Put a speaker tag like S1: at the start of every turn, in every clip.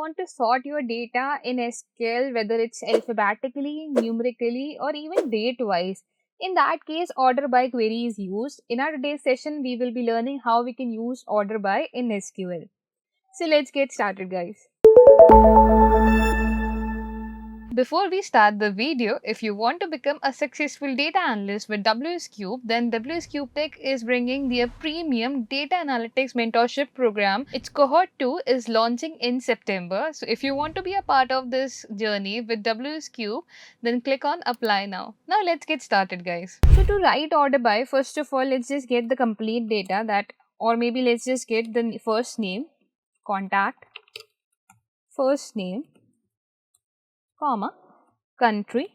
S1: want to sort your data in SQL, whether it's alphabetically, numerically, or even date-wise, in that case, order by query is used. In our today's session, we will be learning how we can use order by in SQL. So let's get started, guys. Before we start the video, if you want to become a successful data analyst with WS Cube, then WS Cube Tech is bringing their premium data analytics mentorship program. Its cohort 2 is launching in September. So if you want to be a part of this journey with WS Cube, then click on apply now. Now let's get started, guys. So to write order by, first of all, let's just get the complete data that, or maybe let's just get the first name, contact, first name, comma, country,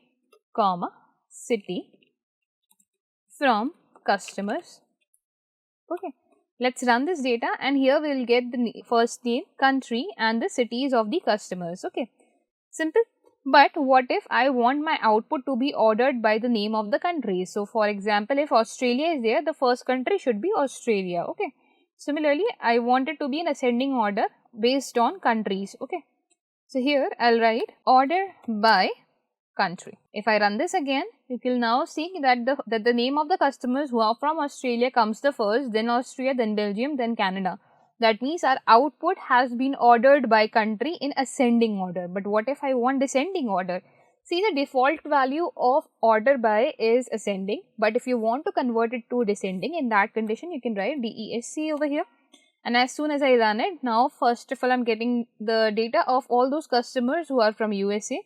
S1: comma, city, from customers. Okay, let's run this data and here we will get the first name, country and the cities of the customers. Okay, simple. But what if I want my output to be ordered by the name of the country? So for example, if Australia is there, the first country should be Australia. Okay, similarly, I want it to be in ascending order based on countries. Okay, so here I'll write order by country. If I run this again, you will now see that the name of the customers who are from Australia comes the first, then Austria, then Belgium, then Canada. That means our output has been ordered by country in ascending order. But what if I want descending order? See, the default value of order by is ascending, but if you want to convert it to descending, in that condition you can write DESC over here. And as soon as I run it, now first of all I'm getting the data of all those customers who are from USA,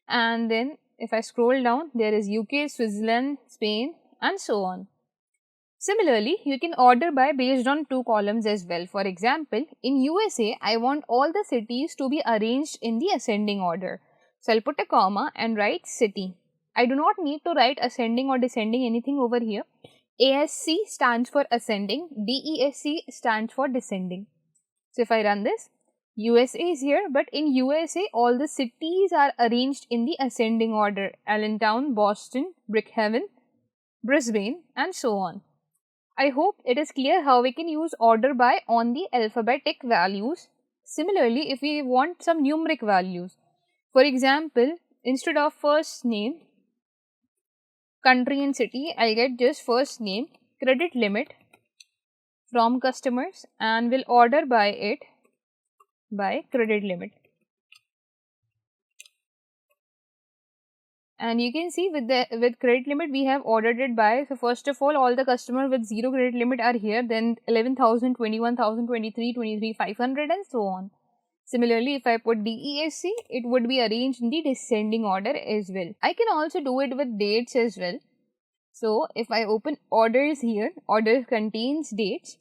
S1: and then if I scroll down, there is UK, Switzerland, Spain and so on. Similarly, you can order by based on two columns as well. For example, in USA, I want all the cities to be arranged in the ascending order. So I'll put a comma and write city. I do not need to write ascending or descending anything over here. ASC stands for ascending, DESC stands for descending. So if I run this, USA is here, but in USA all the cities are arranged in the ascending order: Allentown, Boston, Brookhaven, Brisbane and so on. I hope it is clear how we can use order by on the alphabetic values. Similarly, if we want some numeric values, for example, instead of first name, country and city, I'll get just first name, credit limit from customers and will order by it by credit limit. And you can see with credit limit we have ordered it by, so first of all the customers with zero credit limit are here, then 11,000, 21,000, 23,500 and so on. Similarly, if I put DESC, it would be arranged in the descending order as well. I can also do it with dates as well. So if I open orders here, orders contains dates.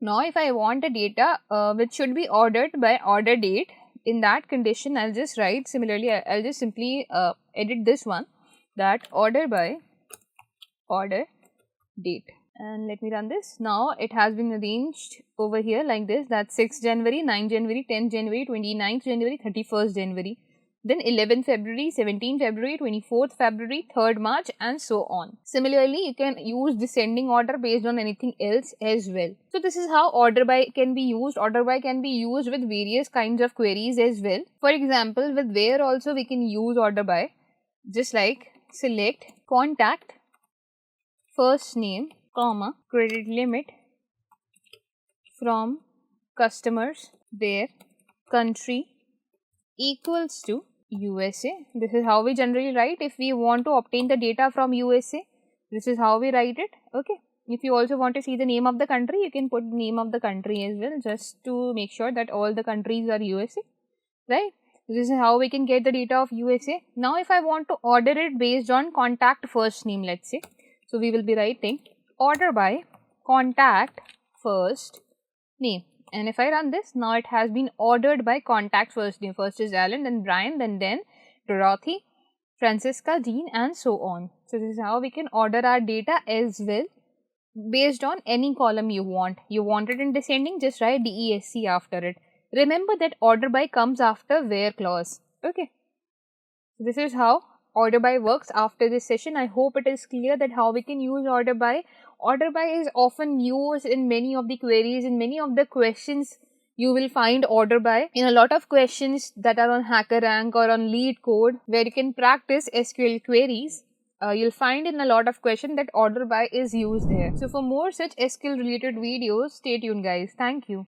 S1: Now if I want a data which should be ordered by order date, in that condition I'll just write, similarly I'll just simply edit this one, that order by order date. And let me run this. Now it has been arranged over here like this, that's 6 January, 9 January, 10 January, 29th January, 31st January, then 11th February, 17th February, 24th February, 3rd March and so on. Similarly, you can use descending order based on anything else as well. So this is how order by can be used. Order by can be used with various kinds of queries as well. For example, with where also we can use order by, just like select contact, first name, comma, credit limit from customers where country equals to USA. This is how we generally write if we want to obtain the data from USA. This is how we write it. Okay. If you also want to see the name of the country, you can put the name of the country as well, just to make sure that all the countries are USA, right? This is how we can get the data of USA. Now if I want to order it based on contact first name, let's say, so we will be writing order by contact first name. And if I run this, now it has been ordered by contact first name. First is Alan, then Brian, then Dorothy, Francesca, Jean and so on. So this is how we can order our data as well based on any column you want. You want it in descending, just write DESC after it. Remember that order by comes after where clause. Okay. This is how order by works after this session. I hope it is clear that how we can use order by. Order by is often used in many of the queries, in many of the questions You will find order by in a lot of questions that are on HackerRank or on LeetCode, where you can practice SQL queries. You'll find in a lot of questions that order by is used there. So for more such SQL related videos, stay tuned guys. Thank you.